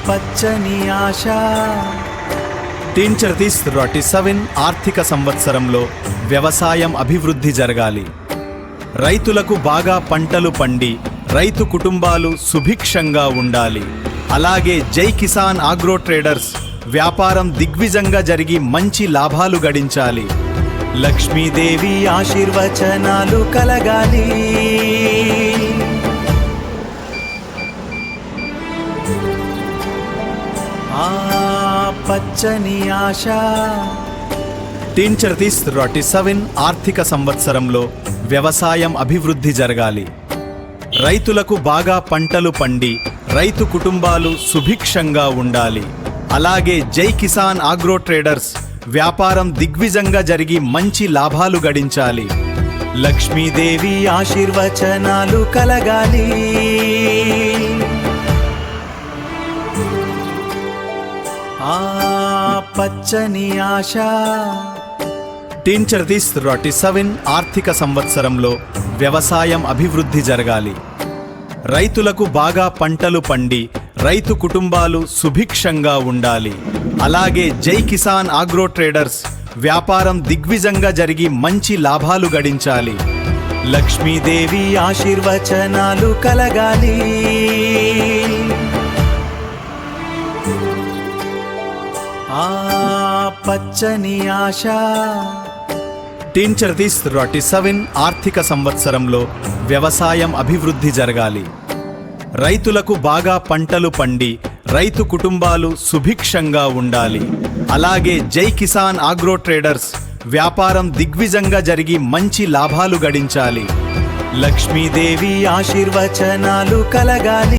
పచ్చని ఆశ. టీచర్ 37 ఆర్థిక సంవత్సరంలో వ్యవసాయం అభివృద్ధి జరగాలి. రైతులకు బాగా పంటలు పండి రైతు కుటుంబాలు సుభిక్షంగా ఉండాలి. అలాగే జై కిసాన్ ఆగ్రో ట్రేడర్స్ వ్యాపారం దిగ్విజంగా జరిగి మంచి లాభాలు గడించాలి. లక్ష్మీదేవి ఆశీర్వచనాలు కలగాలి. పచ్చని ఆశ. టీచర్ 37 ఆర్థిక సంవత్సరంలో వ్యవసాయం అభివృద్ధి జరగాలి. రైతులకు బాగా పంటలు పండి రైతు కుటుంబాలు సుభిక్షంగా ఉండాలి. అలాగే జై కిసాన్ ఆగ్రో ట్రేడర్స్ వ్యాపారం దిగ్విజంగా జరిగి మంచి లాభాలు గడించాలి. లక్ష్మీదేవి ఆశీర్వచనాలు కలగాలి. పచ్చని ఆశ. టీచర్ 37 ఆర్థిక సంవత్సరంలో వ్యవసాయం అభివృద్ధి జరగాలి. రైతులకు బాగా పంటలు పండి రైతు కుటుంబాలు సుభిక్షంగా ఉండాలి. అలాగే జై కిసాన్ ఆగ్రో ట్రేడర్స్ వ్యాపారం దిగ్విజంగా జరిగి మంచి లాభాలు గడించాలి. లక్ష్మీదేవి ఆశీర్వచనాలు కలగాలి. పచ్చని ఆశ. టీచర్ 37 ఆర్థిక సంవత్సరంలో వ్యవసాయం అభివృద్ధి జరగాలి. రైతులకు బాగా పంటలు పండి రైతు కుటుంబాలు సుభిక్షంగా ఉండాలి. అలాగే జై కిసాన్ ఆగ్రో ట్రేడర్స్ వ్యాపారం దిగ్విజంగా జరిగి మంచి లాభాలు గడించాలి. లక్ష్మీదేవి ఆశీర్వచనాలు కలగాలి.